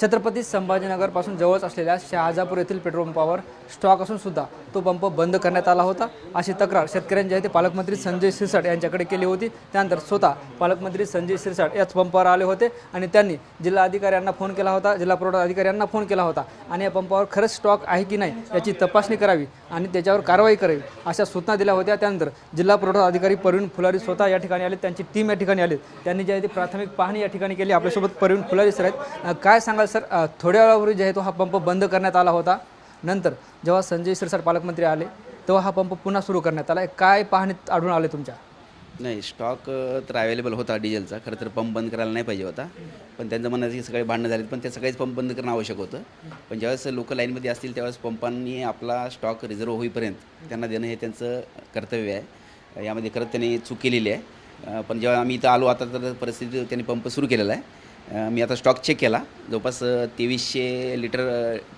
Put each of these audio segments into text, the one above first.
छत्रपती संभाजीनगरपासून जवळच असलेल्या शहाजापूर येथील पेट्रोल पंपावर स्टॉक असून सुद्धा तो पंप बंद करण्यात आला होता अशी तक्रार शेतकऱ्यांची आहे ते पालकमंत्री संजय शिरसाट यांच्याकडे केली होती। त्यानंतर स्वतः पालकमंत्री संजय शिरसाट याच पंपावर आले होते आणि त्यांनी जिल्हाधिकाऱ्यांना फोन केला होता, जिल्हा पुरवठा अधिकाऱ्यांना फोन केला होता आणि या पंपावर खरंच स्टॉक आहे की नाही याची तपासणी करावी आणि त्याच्यावर कारवाई करावी अशा सूचना दिल्या होत्या। त्यानंतर जिल्हा पुरवठा अधिकारी परवीण फुलारी स्वतः या ठिकाणी आले, त्यांची टीम या ठिकाणी आली, त्यांनी जे आहे ते प्राथमिक पाहणी या ठिकाणी केली। आपल्यासोबत परवीण फुलारी सर आहेत। काय सांगाल सर, थोड्या वेळापूर्वी जे आहे तो हा पंप बंद करण्यात आला होता, नंतर जेव्हा संजय शिरसाट पालकमंत्री आले तेव्हा हा पंप पुन्हा सुरू करण्यात आला, काय पाहणीत आढळून आले तुमच्या? नाही, स्टॉक तर अवेलेबल होता डिझेलचा। खरं तर पंप बंद करायला नाही पाहिजे होता, पण त्यांचं म्हणणं की सगळे भांडणं झालीत, पण ते सगळेच पंप बंद करणं आवश्यक होतं। पण ज्यावेळेस लोक लाईनमध्ये असतील त्यावेळेस पंपांनी आपला स्टॉक रिझर्व होईपर्यंत त्यांना देणं हे त्यांचं कर्तव्य आहे। यामध्ये खरंच त्यांनी चूक केलेली आहे। पण जेव्हा आम्ही इथं आलो आता तर परिस्थिती त्यांनी पंप सुरू केलेला आहे। मी आता स्टॉक चेक केला, जवळपास 2300 लिटर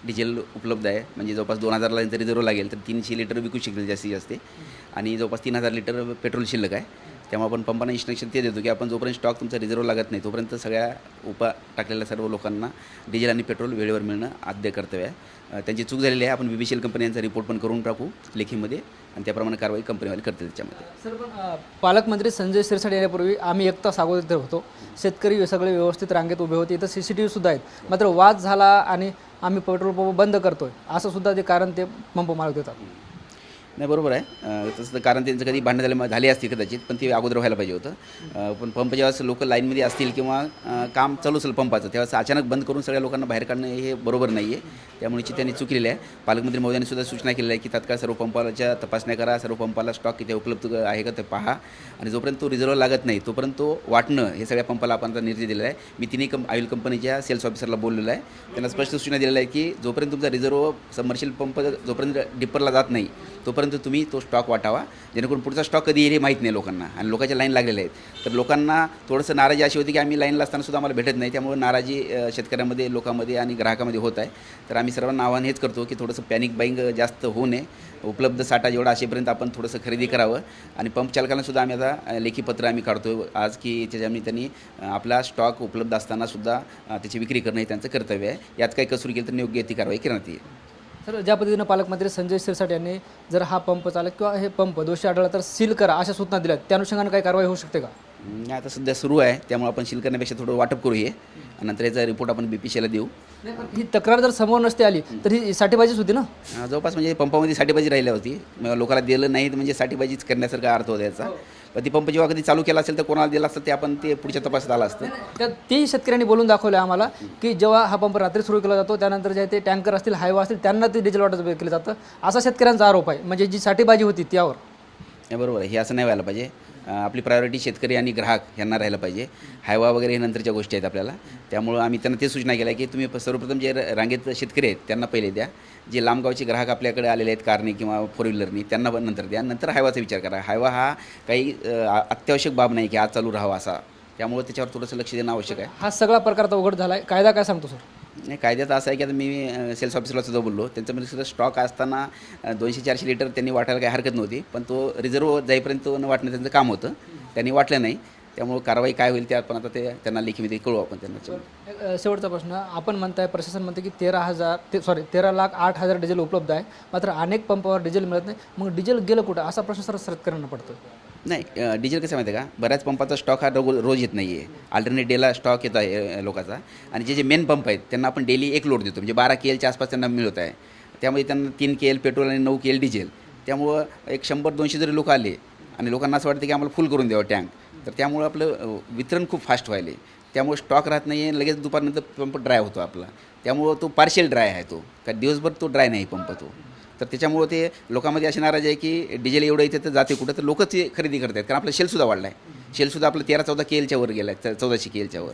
डिझेल उपलब्ध आहे, म्हणजे जवळपास 2000ला जर रिझर्व लागेल तर 300 लिटर विकू शकेल जास्तीत जास्त, आणि जवळपास 3000 लिटर पेट्रोल शिल्लक आहे। त्यामुळे आपण पंपांना इन्स्ट्रक्शन ते देतो की आपण जोपर्यंत स्टॉक तुमचा रिझर्व लागत नाही तोपर्यंत सगळ्या टाकलेल्या सर्व लोकांना डिझेल आणि पेट्रोल वेळेवर मिळणं आद्य कर्तव्य आहे। त्यांची चूक झालेली आहे, आपण BBCL कंपनी यांचा रिपोर्ट पण करून टाकू लेखीमध्ये आणि त्याप्रमाणे कारवाई कंपनीवाले करतील त्याच्यामध्ये। सर, पण पालकमंत्री संजय शिरसाट येण्यापूर्वी आम्ही एक तास अगोदर होतो, शेतकरी सगळे व्यवस्थित रांगेत उभे होते, इथं CCTV सुद्धा आहेत, मात्र वाद झाला आणि आम्ही पेट्रोल पंप बंद करतोय असं सुद्धा ते कारण ते पंप मालक देतात। नाही, बरोबर आहे, तसं कारण त्यांचं कधी भांडणं झाली असती कदाचित, पण ते अगोदर व्हायला पाहिजे होतं। पण पंप जेव्हा लोक लाईनमध्ये असतील किंवा काम चालू असेल पंपाचं त्यावेळेस अचानक बंद करून सगळ्या लोकांना बाहेर काढणं हे बरोबर नाही आहे। त्यामुळे त्यांनी चुकलेली आहे। पालकमंत्री महोदयांनी सुद्धा सूचना केलेल्या आहे की तात्काळ सर्व पंपाच्या तपासण्या करा, सर्व पंपाला स्टॉक किती उपलब्ध आहे का ते पहा, आणि जोपर्यंत तो रिझर्व लागत नाही तोपर्यंत तो वाटणं हे सगळ्या पंपाला आपण आता निर्देश दिलेला आहे। मी तिन्ही ऑइल कंपनीच्या सेल्स ऑफिसरला बोललेलं आहे, त्यांना स्पष्ट सूचना दिलेल्या आहे की जोपर्यंत तुमचा रिझर्व सबमर्शिबल पंप जोपर्यंत डिप्परला जात नाही तोपर्यंत तुम्ही तो स्टॉक वाटावा, जेणेकरून पुढचा स्टॉक कधी येईल हे माहीत नाही लोकांना, आणि लोकांच्या लाईन लागलेल्या आहेत। तर लोकांना थोडंसं नाराजी अशी होती की आम्ही लाईनला असताना सुद्धा आम्हाला भेटत नाही, त्यामुळे नाराजी शेतकऱ्यांमध्ये, लोकांमध्ये आणि ग्राहकामध्ये होत आहे। तर आम्ही सर्वांना आव्हान हेच करतो की थोडंसं पॅनिक बाईंग जास्त होऊ नये, उपलब्ध साठा जेवढा असेपर्यंत आपण थोडंसं खरेदी करावं, आणि पंप चालकांना सुद्धा आम्ही आता लेखी पत्र आम्ही काढतो आज की त्याच्यामध्ये त्यांनी आपला स्टॉक उपलब्ध असताना सुद्धा त्याची विक्री करणं हे त्यांचं कर्तव्य आहे। यात काही कसूर केली तर योग्य ती कारवाई करण्यात येईल। सर, ज्या पद्धतीनं पालकमंत्री संजय शिरसाट यांनी जर हा पंप चालक किंवा हे पंप दोषी आढळला तर सील करा अशा सूचना दिल्या, त्या अनुषंगाने काही कारवाई होऊ शकते का? नाही, आता सध्या सुरू आहे, त्यामुळे आपण सील करण्यापेक्षा थोडं वाटप करू हे, आणि नंतर याचा रिपोर्ट आपण BPCL देऊ। ही तक्रार जर समोर नसते आली तर ही साठेबाजीच होती ना? जवळपास म्हणजे पंपामध्ये साठेबाजी राहिल्या होती, लोकांना दिलं नाही म्हणजे साठेबाजीच करण्यासारखा अर्थ होता याचा। पण ती पंप जेव्हा कधी चालू केला असेल तर कोणाला दिला असतं ते आपण ते पुढच्या तपासात आलं असतं। तर तेही शेतकऱ्यांनी बोलून दाखवलं आम्हाला की जेव्हा हा पंप रात्री सुरू केला जातो त्यानंतर जे ते टँकर असतील, हायवा असतील, त्यांना ते डिझेल वाटप केलं जातं असा शेतकऱ्यांचा आरोप आहे, म्हणजे जी साठेबाजी होती त्यावर। नाही, बरोबर आहे, हे असं नाही व्हायला पाहिजे। आपली प्रायोरिटी शेतकरी आणि ग्राहक यांना राहायला पाहिजे, हायवा वगैरे हे नंतरच्या गोष्टी आहेत आपल्याला। त्यामुळं आम्ही त्यांना ते सूचना केल्या की तुम्ही सर्वप्रथम जे रांगेत शेतकरी आहेत त्यांना पहिले द्या, जे लांबगावचे ग्राहक आपल्याकडे आलेले आहेत कारने किंवा 4 व्हीलरनी त्यांना पण नंतर द्या, नंतर हायवाचा विचार करा। हायवा हा काही अत्यावश्यक बाब नाही की आज चालू राहावा असा, त्यामुळे त्याच्यावर थोडंसं लक्ष देणं आवश्यक आहे। हा सगळा प्रकार तर उघड झाला आहे, कायदा काय सांगतो सर? नाही, कायद्यात असं आहे की आता मी सेल्स ऑफिसरला सुद्धा बोललो, त्यांच्यामध्ये सुद्धा स्टॉक असताना 200-400 लिटर त्यांनी वाटायला काही हरकत नव्हती, पण तो रिझर्व जाईपर्यंत वाटणं त्यांचं काम होतं, त्यांनी वाटलं नाही, त्यामुळे कारवाई काय होईल ते आपण आता ते त्यांना लेखीमध्ये कळू आपण त्यांना। शेवटचा प्रश्न, आपण म्हणताय, प्रशासन म्हणते की 13,08,000 डिझेल उपलब्ध आहे, मात्र अनेक पंपावर डिझेल मिळत नाही, मग डिझेल गेलं कुठं असा प्रश्न सर शेतकऱ्यांना पडतो? नाही, डिझेल कसं माहिती आहे का, बऱ्याच पंपाचा स्टॉक हा रोज येत नाही आहे, अल्टरनेट डेला स्टॉक येत आहे लोकांचा, आणि जे मेन पंप आहेत त्यांना आपण डेली एक लोड देतो, म्हणजे 12 KLच्या आसपास त्यांना मिळत आहे, त्यामुळे त्यांना 3 KL पेट्रोल आणि 9 KL डिझेल, त्यामुळं एक 100-200 जरी लोक आले आणि लोकांना असं वाटतं की आम्हाला फुल करून द्यावं टँक, तर त्यामुळं आपलं वितरण खूप फास्ट व्हायले, त्यामुळे स्टॉक राहत नाही आहे, लगेच दुपारनंतर पंप ड्राय होतो आपला, त्यामुळं तो पार्शियल ड्राय आहे, तो का दिवसभर तो ड्राय नाही पंप तो। तर त्याच्यामुळं ते लोकांमध्ये अशी नाराज आहे की डिझेल एवढं इथे तर जाते कुठं, तर लोकच ते खरेदी करतात, कारण आपला शेलसुद्धा वाढला आहे, शेलसुद्धा आपलं 13-14 KLच्या वर गेला आहे, 1400 KLच्या वर,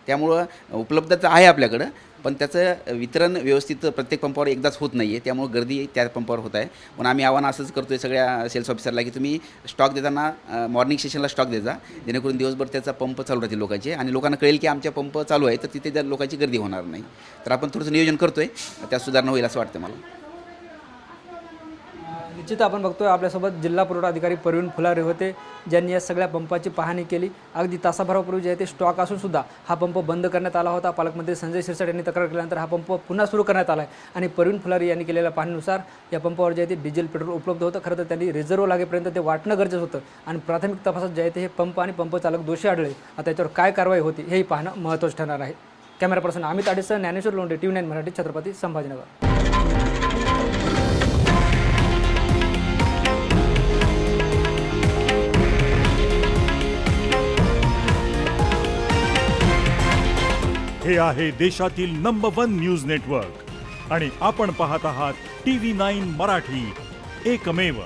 त्यामुळं उपलब्धता आहे आपल्याकडं, पण त्याचं वितरण व्यवस्थित प्रत्येक पंपावर एकदाच होत नाही आहे, त्यामुळे गर्दी त्या पंपावर होत आहे। पण आम्ही आव्हान असंच करतो आहे सगळ्या सेल्स ऑफिसरला की तुम्ही स्टॉक देताना मॉर्निंग सेशनला स्टॉक द्यायचा, जेणेकरून दिवसभर त्याचा पंप चालू राहतील लोकांचे, आणि लोकांना कळेल की आमच्या पंप चालू आहे, तर तिथे त्या लोकांची गर्दी होणार नाही। तर आपण थोडंसं नियोजन करतो आहे, त्यात सुधारणा होईल असं वाटतं मला। निश्चित आपण बघतोय आपल्यासोबत जिल्हा पुरवठा अधिकारी प्रवीण फुलारे होते, ज्यांनी या सगळ्या पंपाची पाहणी केली. अगदी तासाभरापूर्वी जे आहे ते स्टॉक असून सुद्धा हा पंप बंद करण्यात आला होता. पालकमंत्री संजय शिरसाट यांनी तक्रार केल्यानंतर हा पंप पुन्हा सुरू करण्यात आला आहे आणि प्रवीण फुलारे यांनी केलेल्या पाहणीनुसार या पंपावर जे आहे ते डिझेल पेट्रोल उपलब्ध होतं. खरं तर त्यांनी रिझर्व्ह लागेपर्यंत ते वाटणं गरजेचं होतं आणि प्राथमिक तपासात जे आहे ते हे पंप आणि पंप चालक दोषी आढळले. आता याच्यावर काय कारवाई होती हेही पाहणं महत्त्वाचं ठरणार आहे. कॅमेरा पर्सन अमित आडेसह ज्ञानेश्वर लोंढे, TV9 मराठी, छत्रपती संभाजीनगर. हे आहे देशातील नंबर 1 न्यूज नेटवर्क आणि आपण पाहत आहात TV9 मराठी, एकमेव.